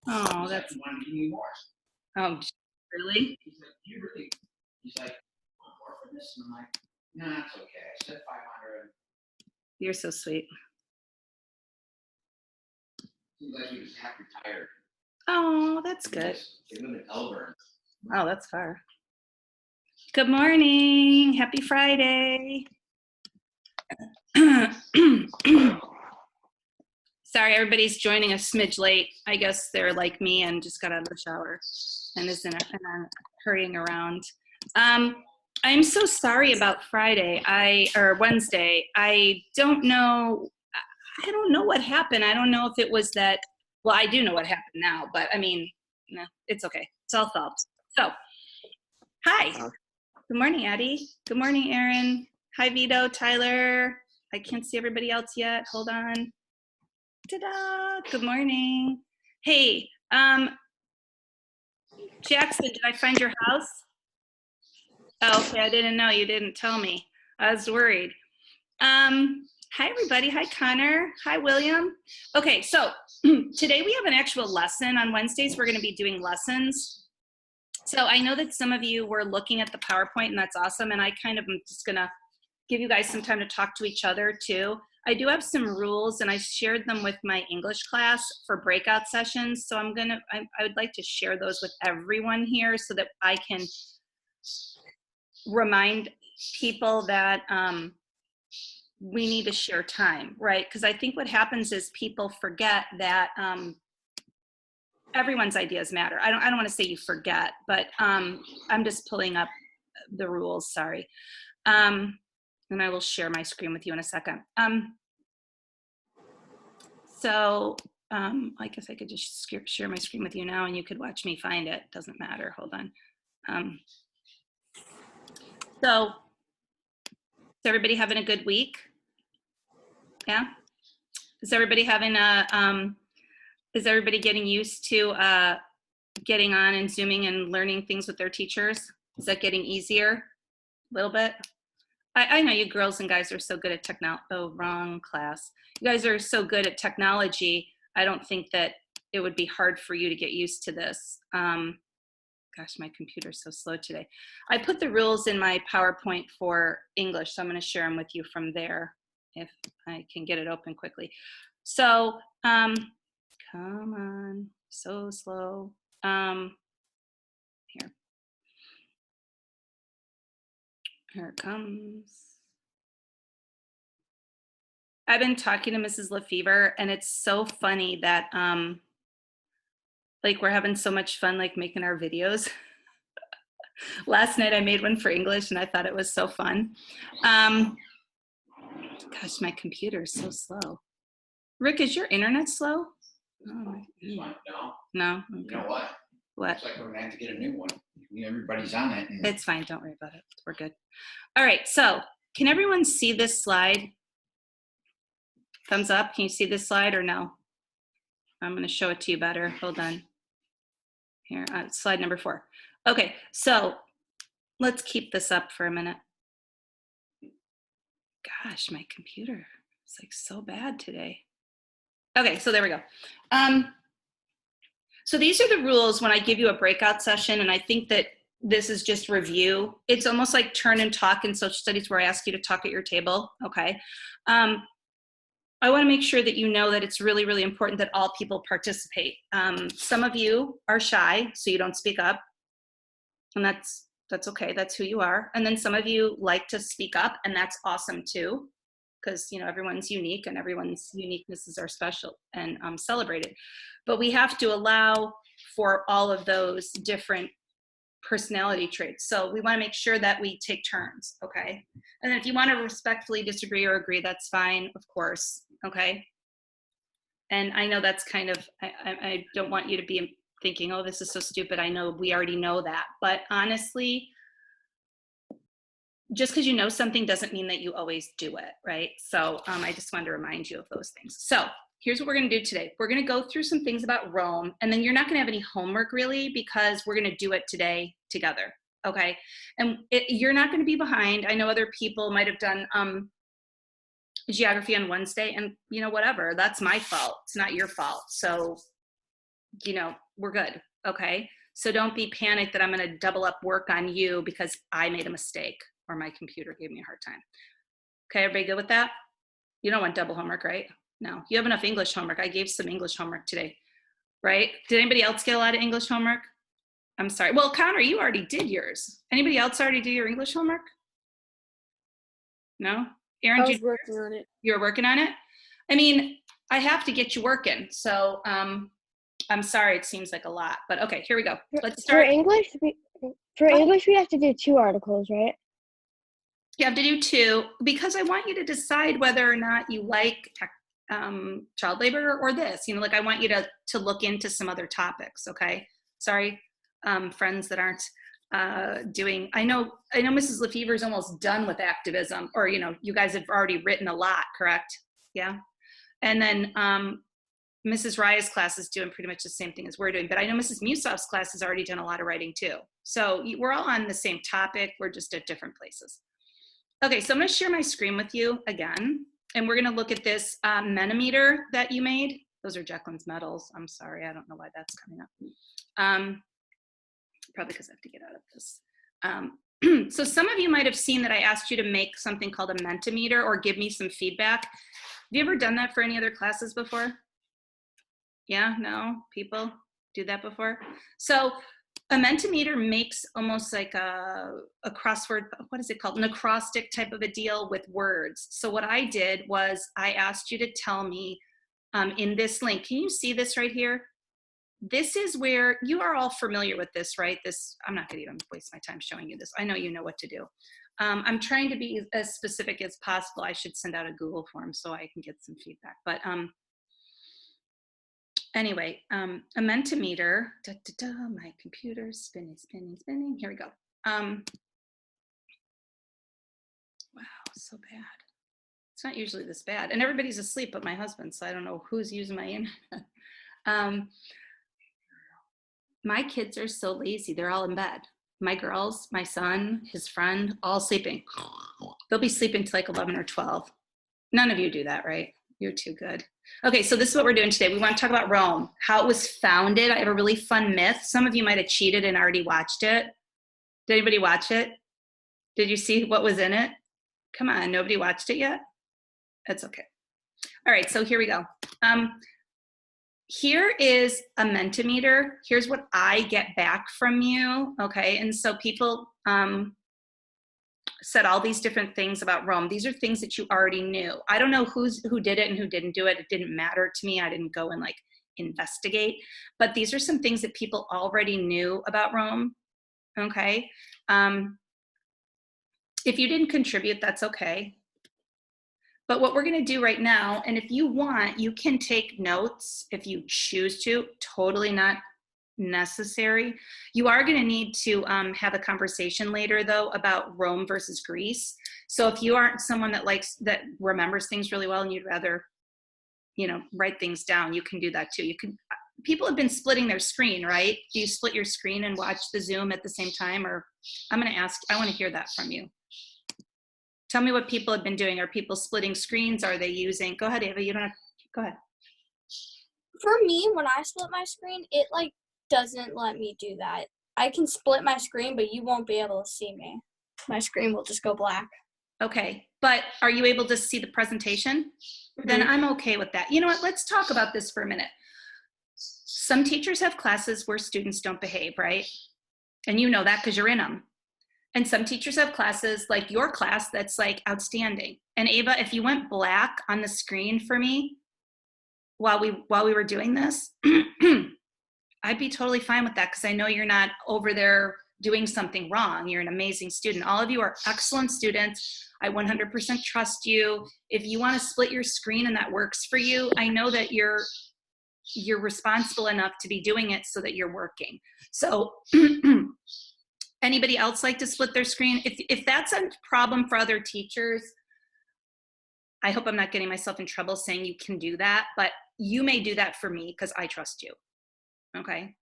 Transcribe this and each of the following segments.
Oh, that's. He wanted to give me more. Oh, really? He's like, you really? He's like, want more for this? And I'm like, nah, it's okay. I said 500. You're so sweet. Seems like he was half retired. Oh, that's good. They live in Elburn. Oh, that's far. Good morning. Happy Friday. Sorry, everybody's joining a smidge late. I guess they're like me and just got out of the shower and is in a hurrying around. I'm so sorry about Friday. Or Wednesday. I don't know what happened. I don't know if it was that. Well, I do know what happened now, but I mean, no, it's okay. It's all solved. So, hi. Good morning, Addie. Good morning, Erin. Hi, Vito, Tyler. I can't see everybody else yet. Hold on. Ta-da! Good morning. Hey, Jackson, did I find your house? Oh, okay, I didn't know. You didn't tell me. I was worried. Hi, everybody. Hi, Connor. Hi, William. Okay, so today we have an actual lesson. On Wednesdays, we're going to be doing lessons. So I know that some of you were looking at the PowerPoint, and that's awesome. And I kind of am just going to give you guys some time to talk to each other, too. I do have some rules, and I shared them with my English class for breakout sessions. So I would like to share those with everyone here so that I can remind people that we need to share time, right? Because I think what happens is people forget that everyone's ideas matter. I don't want to say you forget, but I'm just pulling up the rules, sorry. And I will share my screen with you in a second. I guess I could just share my screen with you now and you could watch me find it. Doesn't matter, hold on. So, is everybody having a good week? Yeah? Is everybody having is everybody getting used to getting on and Zooming and learning things with their teachers? Is that getting easier a little bit? I know you girls and guys are so good at technology. Oh, wrong class. You guys are so good at technology. I don't think that it would be hard for you to get used to this. Gosh, my computer's so slow today. I put the rules in my PowerPoint for English, so I'm going to share them with you from there if I can get it open quickly. So, come on, so slow. Here it comes. I've been talking to Mrs. Lefevre, and it's so funny that like we're having so much fun like making our videos. Last night I made one for English and I thought it was so fun. Gosh, my computer is so slow. Rick, is your internet slow? Oh, no. No? Okay. You know what? What? Looks like we're gonna have to get a new one. Everybody's on it. It's fine, don't worry about it. We're good. All right, so can everyone see this slide? Thumbs up, can you see this slide or no? I'm gonna show it to you better, hold on. Here, slide number 4. Okay, so let's keep this up for a minute. Gosh, my computer is like so bad today. Okay, so there we go. So these are the rules when I give you a breakout session, and I think that this is just review. It's almost like turn and talk in social studies where I ask you to talk at your table, okay? I wanna make sure that you know that it's really, really important that all people participate. Some of you are shy, so you don't speak up, and that's okay, that's who you are. And then some of you like to speak up, and that's awesome too, because you know everyone's unique and everyone's uniquenesses are special and celebrated. But we have to allow for all of those different personality traits. So we want to make sure that we take turns, okay? And then if you want to respectfully disagree or agree, that's fine, of course, okay? And I know that's kind of, I don't want you to be thinking, oh, this is so stupid. I know we already know that. But honestly, just because you know something doesn't mean that you always do it, right? So I just wanted to remind you of those things. So here's what we're going to do today. We're going to go through some things about Rome, and then you're not going to have any homework really because we're going to do it today together, okay? And you're not going to be behind. I know other people might have done geography on Wednesday, and you know, whatever, that's my fault. It's not your fault. So we're good. Okay. So don't be panicked that I'm going to double up work on you because I made a mistake or my computer gave me a hard time. Okay. Everybody good with that? You don't want double homework, right? No, you have enough English homework. I gave some English homework today, right? Did anybody else get a lot of English homework? I'm sorry. Well, Connor, you already did yours. Anybody else already do your English homework? No? Aaron, I was working on it. you're working on it? I mean, I have to get you working. So I'm sorry, it seems like a lot, but okay, here we go. Let's For start. English, English, we have to do 2 articles, right? You have to do 2 because I want you to decide whether or not you like child labor or this. Like I want you to look into some other topics. Okay, sorry, friends that aren't doing. I know Mrs. Lefevre is almost done with activism, or you guys have already written a lot, correct? Yeah, and then Mrs. Raya's class is doing pretty much the same thing as we're doing, but I know Mrs. Musov's class has already done a lot of writing too. So we're all on the same topic. We're just at different places. Okay, so I'm going to share my screen with you again, and we're going to look at this Menometer that you made. Those are Jacqueline's medals. I'm sorry, I don't know why that's coming up. Probably because I have to get out of this. So some of you might have seen that I asked you to make something called a Mentimeter or give me some feedback. Have you ever done that for any other classes before? Yeah, no, people do that before? So a Mentimeter makes almost like a crossword, what is it called? An acrostic type of a deal with words. So what I did was I asked you to tell me in this link, can you see this right here? This is where you are all familiar with this, right? I'm not gonna even waste my time showing you this. I know you know what to do. I'm trying to be as specific as possible. I should send out a Google form so I can get some feedback. But anyway, a Mentimeter, my computer's spinning. Here we go. Wow, so bad. It's not usually this bad. And everybody's asleep but my husband, so I don't know who's using my internet. My kids are so lazy. They're all in bed. My girls, my son, his friend, all sleeping. They'll be sleeping till like 11 or 12. None of you do that, right? You're too good. Okay, so this is what we're doing today. We want to talk about Rome, how it was founded. I have a really fun myth. Some of you might have cheated and already watched it. Did anybody watch it? Did you see what was in it? Come on, nobody watched it yet? That's okay. All right, so here we go. Here is a Mentimeter. Here's what I get back from you, okay? And so people said all these different things about Rome. These are things that you already knew. I don't know who did it and who didn't do it. It didn't matter to me. I didn't go and like investigate, but these are some things that people already knew about Rome, okay? If you didn't contribute, that's okay. But what we're going to do right now, and if you want, you can take notes if you choose to, totally not necessary. You are going to need to have a conversation later though about Rome versus Greece. So if you aren't someone that remembers things really well and you'd rather, write things down, you can do that too. People have been splitting their screen, right? Do you split your screen and watch the Zoom at the same time? Or I want to hear that from you. Tell me what people have been doing. Are people splitting screens? Are they using, go ahead, Ava, go ahead. For me, when I split my screen, it doesn't let me do that. I can split my screen, but you won't be able to see me. My screen will just go black. Okay, but are you able to see the presentation? Mm-hmm. Then I'm okay with that. You know what, let's talk about this for a minute. Some teachers have classes where students don't behave, right? And you know that because you're in them. And some teachers have classes like your class that's like outstanding. And Ava, if you went black on the screen for me while we were doing this, I'd be totally fine with that because I know you're not over there doing something wrong. You're an amazing student. All of you are excellent students. I 100% trust you. If you want to split your screen and that works for you, I know that you're responsible enough to be doing it so that you're working. So anybody else like to split their screen? If that's a problem for other teachers, I hope I'm not getting myself in trouble saying you can do that, but you may do that for me because I trust you. Okay.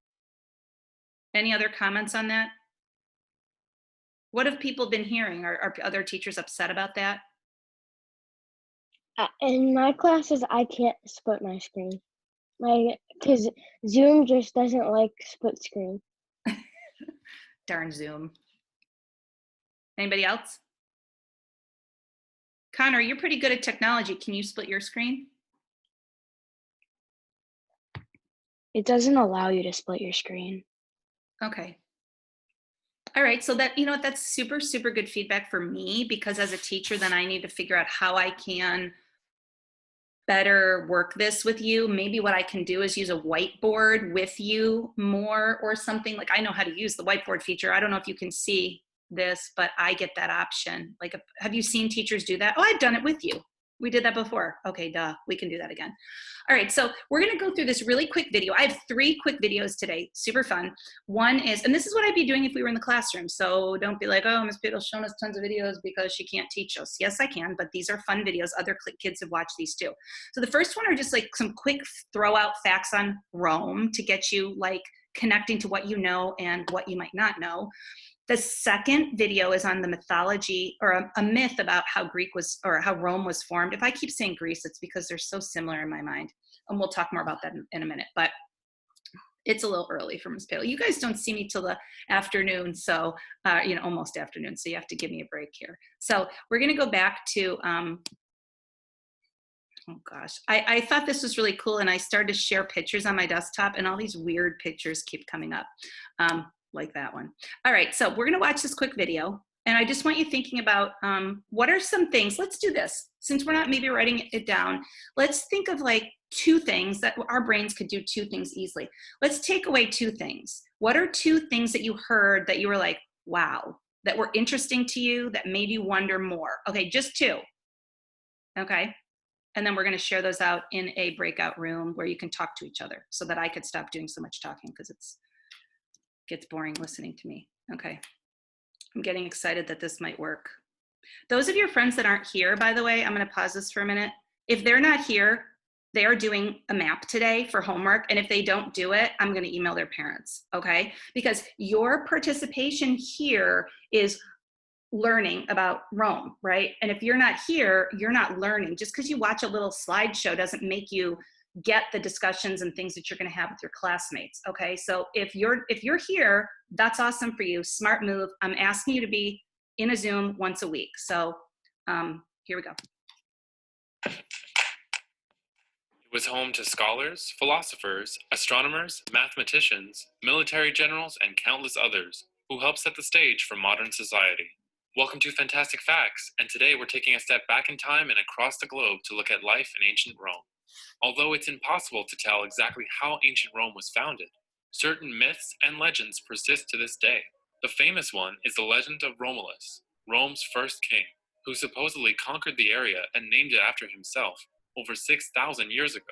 Any other comments on that? What have people been hearing? Are other teachers upset about that? In my classes, I can't split my screen. Because Zoom just doesn't like split screen. Darn Zoom. Anybody else? Connor, you're pretty good at technology. Can you split your screen? It doesn't allow you to split your screen. Okay. All right, so that, you know what, that's super, super good feedback for me, because as a teacher, then I need to figure out how I can better work this with you. Maybe what I can do is use a whiteboard with you more or something. Like, I know how to use the whiteboard feature. I don't know if you can see this, but I get that option. Like, have you seen teachers do that? Oh, I've done it with you. We did that before. Okay, duh, we can do that again. All right, so we're gonna go through this really quick video. I have 3 quick videos today, super fun. One is, and this is what I'd be doing if we were in the classroom, so don't be like, oh, Ms. Pittle's shown us tons of videos because she can't teach us. Yes, I can, but these are fun videos. Other kids have watched these too. So the first one are just like some quick throw out facts on Rome to get you like connecting to what you know and what you might not know. The second video is on the mythology, or a myth about how Greek was, or how Rome was formed. If I keep saying Greece, it's because they're so similar in my mind. And we'll talk more about that in a minute, but it's a little early for Ms. Pale. You guys don't see me till the afternoon, so, you know, almost afternoon, so you have to give me a break here. So we're gonna go back to, oh gosh, I thought this was really cool, and I started to share pictures on my desktop, and all these weird pictures keep coming up. Like that one. All right, so we're gonna watch this quick video, and I just want you thinking about what are some things, let's do this. Since we're not maybe writing it down, let's think of like 2 things that our brains could do 2 things easily. Let's take away 2 things. What are 2 things that you heard that you were like, wow, that were interesting to you, that made you wonder more? Okay, just 2. Okay, and then we're gonna share those out in a breakout room where you can talk to each other, so that I could stop doing so much talking, because it's gets boring listening to me. Okay, I'm getting excited that this might work. Those of your friends that aren't here, by the way, I'm gonna pause this for a minute. If they're not here, they are doing a map today for homework, and if they don't do it, I'm gonna email their parents, okay? Because your participation here is learning about Rome, right? And if you're not here, you're not learning. Just because you watch a little slideshow doesn't make you get the discussions and things that you're going to have with your classmates. Okay, so if you're here, that's awesome for you. Smart move. I'm asking you to be in a Zoom once a week. So here we go. It was home to scholars, philosophers, astronomers, mathematicians, military generals, and countless others who helped set the stage for modern society. Welcome to Fantastic Facts, and today we're taking a step back in time and across the globe to look at life in ancient Rome. Although it's impossible to tell exactly how ancient Rome was founded, certain myths and legends persist to this day. The famous one is the legend of Romulus, Rome's first king, who supposedly conquered the area and named it after himself over 6,000 years ago.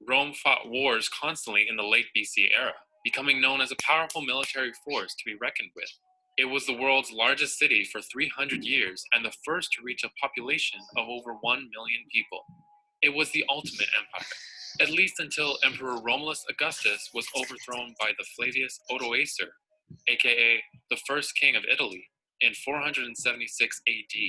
Rome fought wars constantly in the late BC era, becoming known as a powerful military force to be reckoned with. It was the world's largest city for 300 years and the first to reach a population of over 1 million people. It was the ultimate empire, at least until Emperor Romulus Augustus was overthrown by the Flavius Odoacer, aka the first king of Italy, in 476 AD.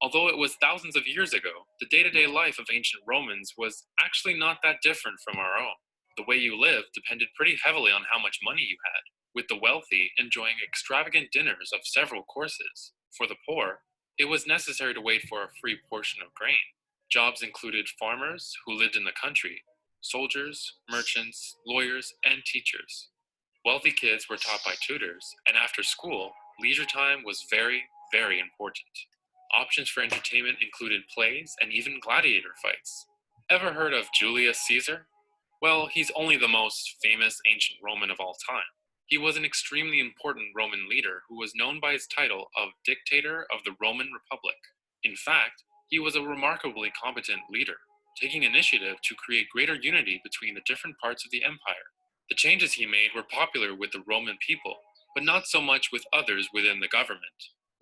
Although it was thousands of years ago, the day-to-day life of ancient Romans was actually not that different from our own. The way you lived depended pretty heavily on how much money you had, with the wealthy enjoying extravagant dinners of several courses. For the poor, it was necessary to wait for a free portion of grain. Jobs included farmers who lived in the country, soldiers, merchants, lawyers, and teachers. Wealthy kids were taught by tutors, and after school, leisure time was very, very important. Options for entertainment included plays and even gladiator fights. Ever heard of Julius Caesar? Well, he's only the most famous ancient Roman of all time. He was an extremely important Roman leader who was known by his title of Dictator of the Roman Republic. In fact, he was a remarkably competent leader, taking initiative to create greater unity between the different parts of the empire. The changes he made were popular with the Roman people, but not so much with others within the government,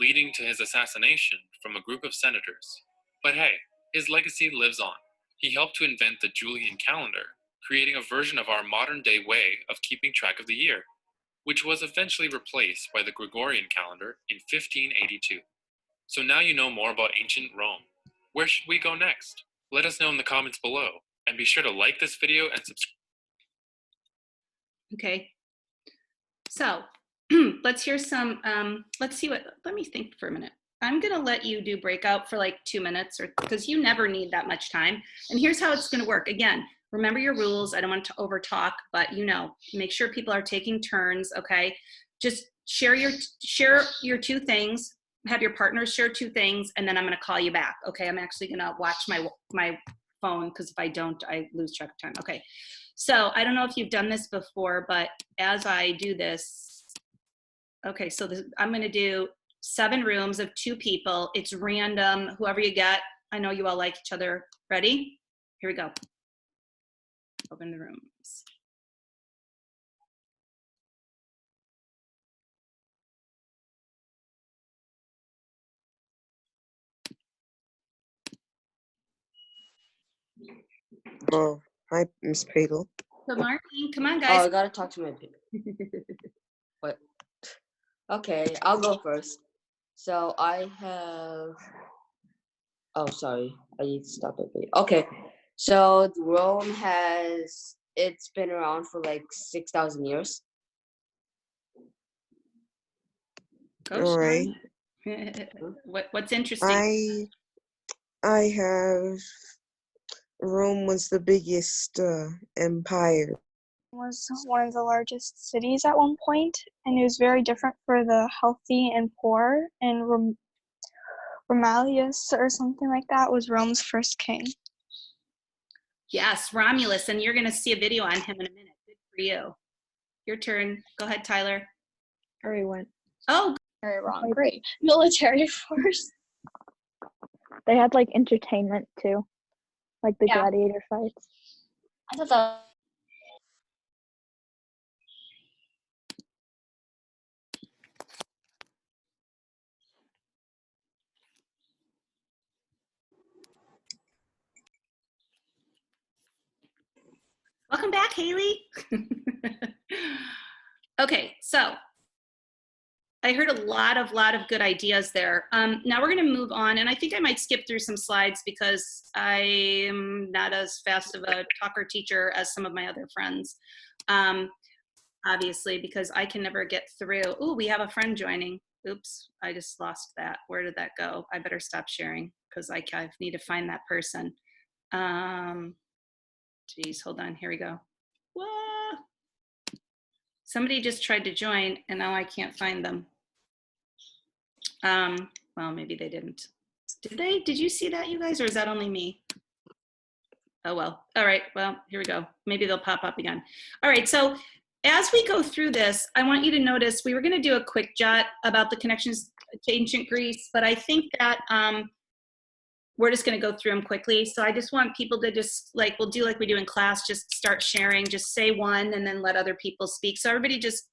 leading to his assassination from a group of senators. But hey, his legacy lives on. He helped to invent the Julian calendar, creating a version of our modern-day way of keeping track of the year, which was eventually replaced by the Gregorian calendar in 1582. So now you know more about ancient Rome. Where should we go next? Let us know in the comments below, and be sure to like this video and subscribe. Okay. So let's hear some, let me think for a minute. I'm gonna let you do breakout for like 2 minutes or, because you never need that much time. And here's how it's gonna work. Again, remember your rules. I don't want to over talk, but make sure people are taking turns, okay? Just share your 2 things, have your partners share 2 things, and then I'm gonna call you back, okay? I'm actually gonna watch my phone, because if I don't, I lose track of time. Okay, so I don't know if you've done this before, but as I do this, okay, so I'm gonna do 7 rooms of 2 people. It's random, whoever you get. I know you all like each other. Ready? Here we go. Open the rooms. Oh, hi, Miss Pradle. Good morning. Come on, Oh, guys. I gotta talk to my people. What? Okay, I'll go first. So I have. Oh, sorry. I need to stop it. Okay, so Rome it's been around for like 6,000 years. Go, All right. Sean. What's interesting? I have Rome was the biggest empire. Was one of the largest cities at one point, and it was very different for the healthy and poor. And Romulus or something like that was Rome's first king. Yes, Romulus, and you're going to see a video on him in a minute. Good for you. Your turn. Go ahead, Tyler. Already went. Oh, Very wrong. Great. Military force. They had like entertainment too, like the Yeah. gladiator fights. I thought that. welcome back, Haley. Okay, so I heard a lot of good ideas there. Now we're going to move on, and I think I might skip through some slides because I'm not as fast of a talker teacher as some of my other friends, obviously, because I can never get through. Oh, we have a friend joining. Oops, I just lost that. Where did that go? I better stop sharing because I need to find that person. Geez, hold on. Here we go. Whoa. Somebody just tried to join, and now I can't find them. Well, maybe they didn't. Did they? Did you see that, you guys, or is that only me? Oh, well. All right. Well, here we go. Maybe they'll pop up again. All right. So as we go through this, I want you to notice we were going to do a quick jot about the connections to ancient Greece, but I think that we're just going to go through them quickly. So I just want people to just we'll do like we do in class, just start sharing, just say one and then let other people speak. So everybody just,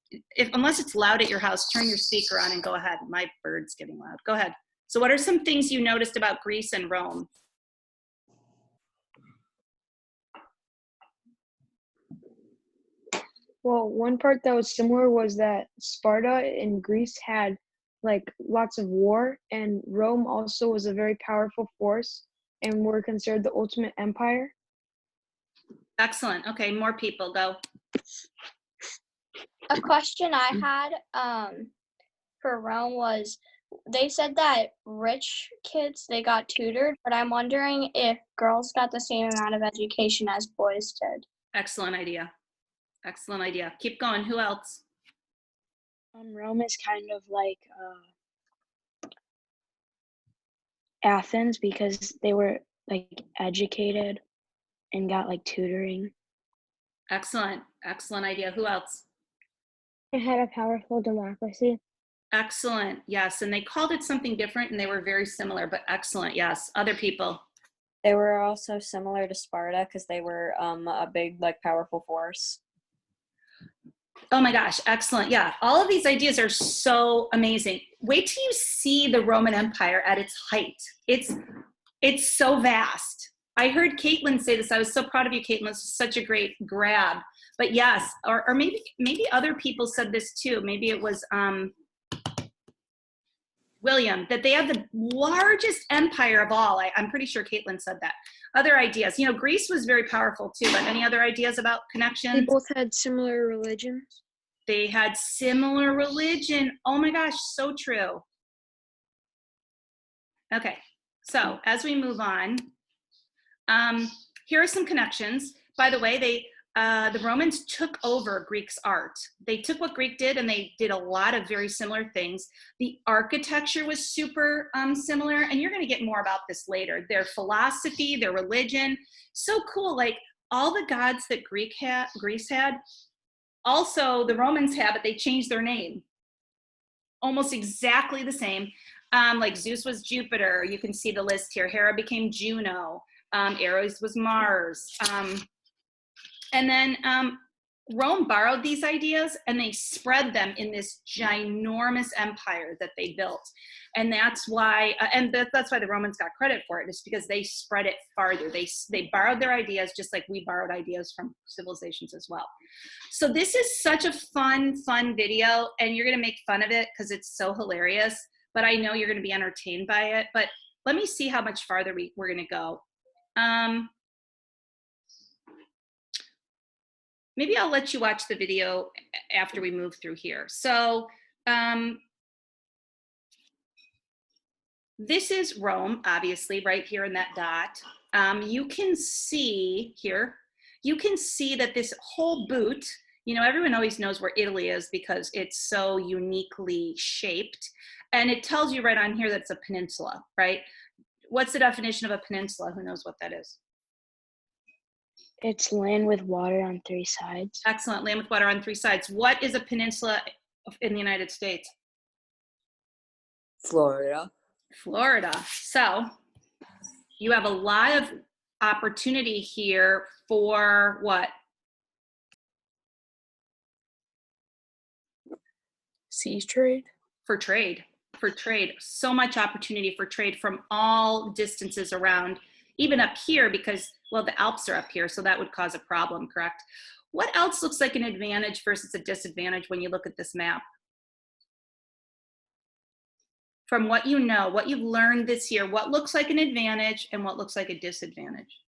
unless it's loud at your house, turn your speaker on and go ahead. My bird's getting loud. Go ahead. So what are some things you noticed about Greece and Rome? Well, one part that was similar was that Sparta in Greece had like lots of war, and Rome also was a very powerful force and were considered the ultimate empire. Excellent. Okay, more people, go. A question I had for Rome was, they said that rich kids, they got tutored, but I'm wondering if girls got the same amount of education as boys did. Excellent idea. Excellent idea. Keep going. Who else? Rome is kind of like Athens because they were like educated and got like tutoring. Excellent. Excellent idea. Who else? It had a powerful democracy. Excellent. Yes. And they called it something different and they were very similar, but excellent. Yes. Other people. They were also similar to Sparta because they were a big, like, powerful force. Oh my gosh. Excellent. Yeah. All of these ideas are so amazing. Wait till you see the Roman Empire at its height. It's so vast. I heard Caitlin say this. I was so proud of you, Caitlin. This is such a great grab. But yes, or maybe other people said this too. Maybe it was William, that they have the largest empire of all. I'm pretty sure Caitlin said that. Other ideas? You know, Greece was very powerful too, but any other ideas about They connections? both had similar religions. They had similar religion. Oh my gosh, so true. Okay, so as we move on, here are some connections. By the way, the Romans took over Greek's art. They took what Greek did and they did a lot of very similar things. The architecture was super similar, and you're going to get more about this later. Their philosophy, their religion, so cool. Like all the gods that Greece had, also the Romans had, but they changed their name. Almost exactly the same. Like Zeus was Jupiter. You can see the list here. Hera became Juno. Ares was Mars. And then Rome borrowed these ideas and they spread them in this ginormous empire that they built. And that's why, that's why the Romans got credit for it, is because they spread it farther. They borrowed their ideas just like we borrowed ideas from civilizations as well. So this is such a fun video, and you're gonna make fun of it because it's so hilarious, but I know you're gonna be entertained by it. But let me see how much farther we're gonna go. Maybe I'll let you watch the video after we move through here. So this is Rome, obviously, right here in that dot. You can see here, you can see that this whole boot, you know, everyone always knows where Italy is because it's so uniquely shaped. And it tells you right on here that it's a peninsula, right? What's the definition of a peninsula? Who knows what that is? It's land with water on 3 sides. Excellent, land with water on 3 sides. What is a peninsula in the United States? Florida. Florida. So you have a lot of opportunity here for what? Sea trade. For trade. So much opportunity for trade from all distances around, even up here, because, well, the Alps are up here, so that would cause a problem, correct? What else looks like an advantage versus a disadvantage when you look at this map? From what you know, what you've learned this year, what looks like an advantage and what looks like a disadvantage?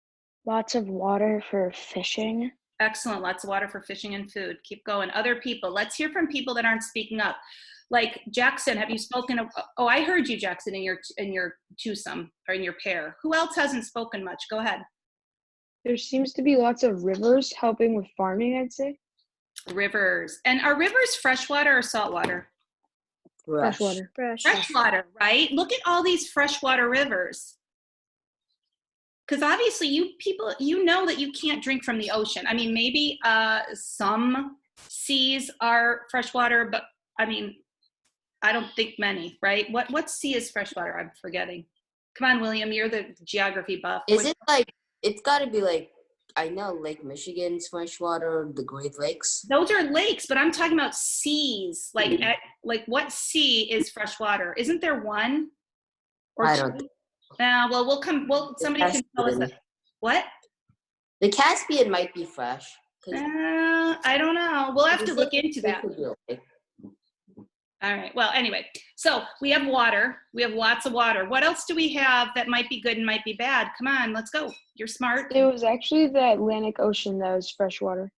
Lots of water for fishing. Excellent, lots of water for fishing and food. Keep going. Other people, let's hear from people that aren't speaking up. Like Jackson, have you spoken? Oh, I heard you, Jackson, in your twosome or in your pair. Who else hasn't spoken much? Go ahead. There seems to be lots of rivers helping with farming, I'd say. Rivers. And are rivers freshwater or saltwater? Freshwater. Freshwater, right? Look at all these freshwater rivers. Because obviously you people, you know that you can't drink from the ocean. I mean, maybe some seas are freshwater, but I mean, I don't think many, right? What sea is freshwater? I'm forgetting. Come on, William, you're the geography buff. Is it like, it's got to be like, I know Lake Michigan's freshwater, the Great Lakes. Those are lakes, but I'm talking about seas. Like, like what sea is freshwater? Isn't there one? Or I two? don't. Well, somebody can tell us that. What? The Caspian might be fresh. I don't know. We'll have to look into that. All right. Well, anyway, so we have water. We have lots of water. What else do we have that might be good and might be bad? Come on, let's go. You're smart. It was actually the Atlantic Ocean that was freshwater.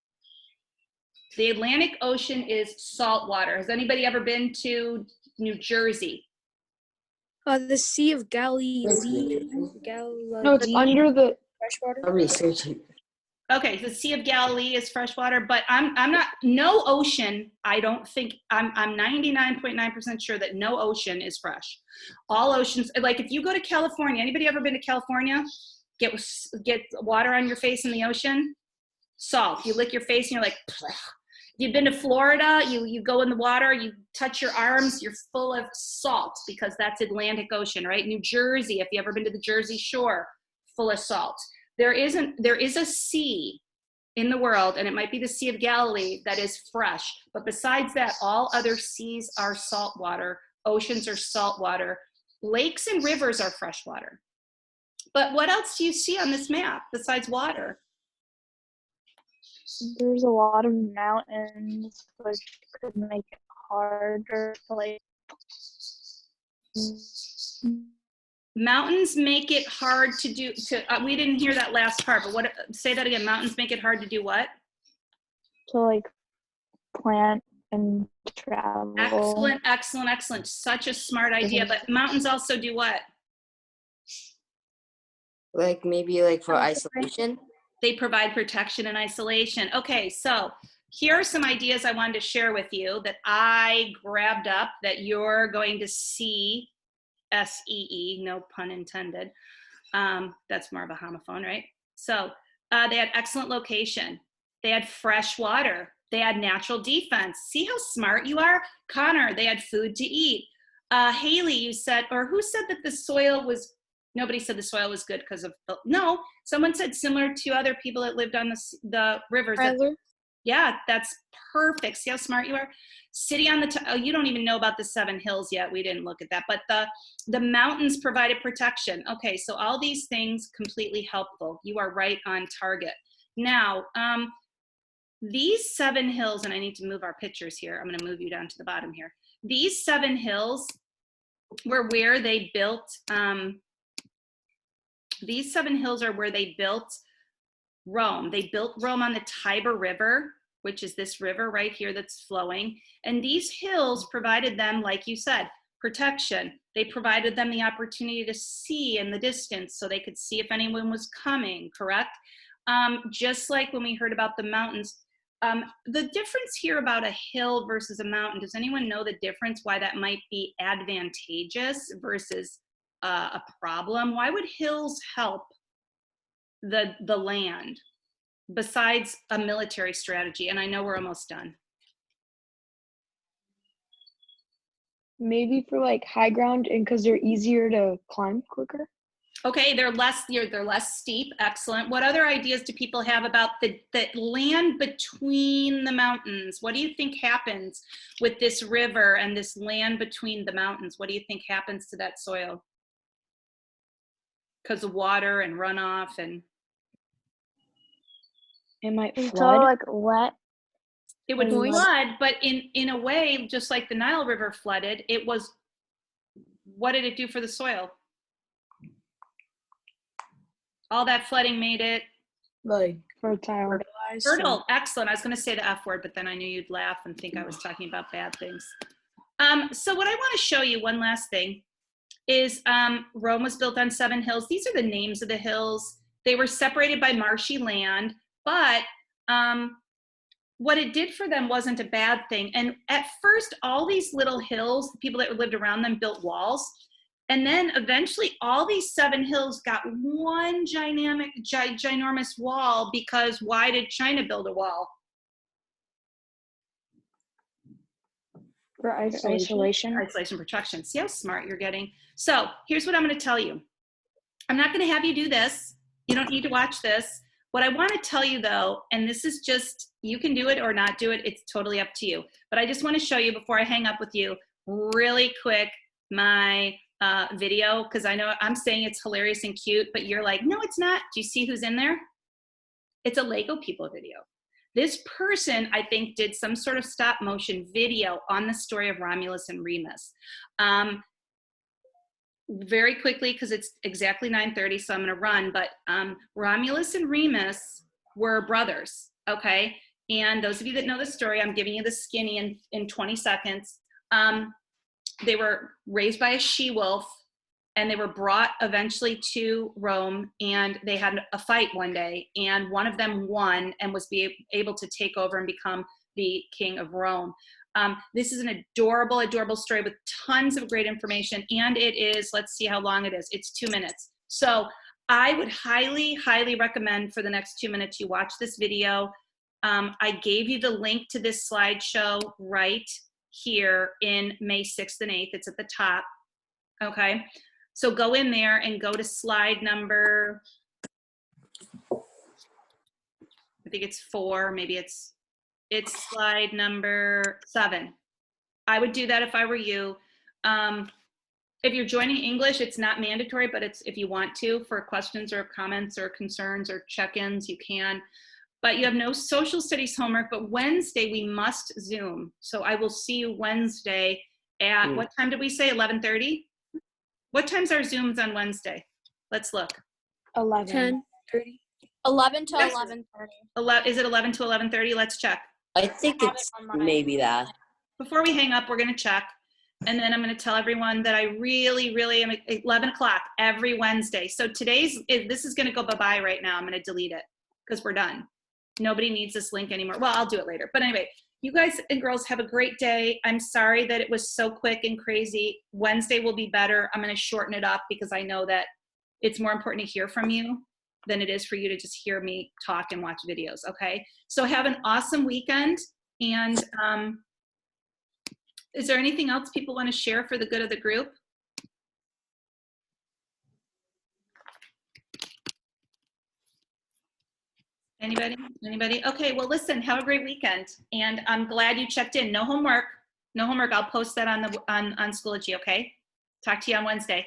The Atlantic Ocean is salt water. Has anybody ever been to New Jersey? The Sea of Galilee. No, it's under the freshwater. I'm researching. Okay, the Sea of Galilee is freshwater, but I'm not, no ocean, I don't think, I'm 99.9% sure that no ocean is fresh. All oceans, like if you go to California, anybody ever been to California? Get water on your face in the ocean? Salt. You lick your face and you're like, pleh. You've been to Florida, you go in the water, you touch your arms, you're full of salt because that's Atlantic Ocean, right? New Jersey, if you ever been to the Jersey Shore, full of salt. There is a sea in the world, and it might be the Sea of Galilee, that is fresh. But besides that, all other seas are saltwater, oceans are saltwater, lakes and rivers are freshwater. But what else do you see on this map besides water? There's a lot of mountains, which could make it harder to like Mountains make it hard to do, we didn't hear that last part, but say that again. Mountains make it hard to do what? To like plant and travel. Excellent, excellent, excellent. Such a smart idea. But mountains also do what? Like maybe like for isolation. They provide protection and isolation. Okay, so here are some ideas I wanted to share with you that I grabbed up that you're going to see. SEE, no pun intended. That's more of a homophone, right? So they had excellent location. They had fresh water. They had natural defense. See how smart you are? Connor, they had food to eat. Haley, you said, or who said that the soil was, nobody said the soil was good because of, no, someone said similar to other people that lived on the rivers. Yeah, that's perfect. See how smart you are? City on the oh, you don't even know about the 7 hills yet. We didn't look at that, but the mountains provided protection. Okay, so all these things completely helpful. You are right on target. Now, these 7 hills, and I need to move our pictures here. I'm going to move you down to the bottom here. These 7 hills were where they built. These 7 hills are where they built Rome. They built Rome on the Tiber River, which is this river right here that's flowing. And these hills provided them, like you said, protection. They provided them the opportunity to see in the distance so they could see if anyone was coming, correct? Just like when we heard about the mountains. The difference here about a hill versus a mountain, does anyone know the difference, why that might be advantageous versus a problem? Why would hills help the land besides a military strategy? And I know we're almost done. Maybe for like high ground and because they're easier to climb quicker. Okay, they're less steep. Excellent. What other ideas do people have about the land between the mountains? What do you think happens with this river and this land between the mountains? What do you think happens to that soil? Because of water and runoff and It might It's flood. all like wet. it would Moist. flood, but in a way, just like the Nile River flooded, it was, what did it do for the soil? All that flooding made it Like Fertile. fertile. Excellent. I was going to say the F word, but then I knew you'd laugh and think I was talking about bad things. So what I want to show you, one last thing, is Rome was built on 7 hills. These are the names of the hills. They were separated by marshy land, but what it did for them wasn't a bad thing. And at first, all these little hills, the people that lived around them built walls. And then eventually all these 7 hills got one ginormous wall, because why did China build a wall? For isolation. Isolation protection. See how smart you're getting? So here's what I'm going to tell you. I'm not going to have you do this. You don't need to watch this. What I want to tell you though, and this is just, you can do it or not do it. It's totally up to you. But I just want to show you before I hang up with you really quick, my video, because I know I'm saying it's hilarious and cute, but you're like, no, it's not. Do you see who's in there? It's a Lego People video. This person, I think, did some sort of stop motion video on the story of Romulus and Remus. Very quickly, because it's exactly 9:30, so I'm going to run, but Romulus and Remus were brothers, okay? And those of you that know the story, I'm giving you the skinny in 20 seconds. They were raised by a she-wolf, and they were brought eventually to Rome, and they had a fight one day, and one of them won and was able to take over and become the king of Rome. This is an adorable, adorable story with tons of great information, and it is, let's see how long it is. It's 2 minutes. So I would highly, highly recommend for the next 2 minutes you watch this video. I gave you the link to this slideshow right here in May 6th and 8th. It's at the top, okay? So go in there and go to slide number, I think it's 4, maybe it's slide number 7. I would do that if I were you. If you're joining English, it's not mandatory, but it's if you want to, for questions or comments or concerns or check-ins, you can. But you have no social studies homework, but Wednesday we must Zoom. So I will see you Wednesday at, what time did we say, 11:30? What times are Zooms on Wednesday? Let's look. 11. 11 to Yes. 11:30. Is it 11 to 11:30? Let's check. I think have it it's on my- maybe that. Before we hang up, we're going to check. And then I'm going to tell everyone that I really am at 11 o'clock every Wednesday. So this is going to go bye-bye right now. I'm going to delete it because we're done. Nobody needs this link anymore. Well, I'll do it later. But anyway, you guys and girls have a great day. I'm sorry that it was so quick and crazy. Wednesday will be better. I'm going to shorten it up because I know that it's more important to hear from you than it is for you to just hear me talk and watch videos, okay? So have an awesome weekend. And is there anything else people want to share for the good of the group? Anybody? Anybody? Okay, well, listen, have a great weekend. And I'm glad you checked in. No homework. No homework. I'll post that on Schoology, okay? Talk to you on Wednesday.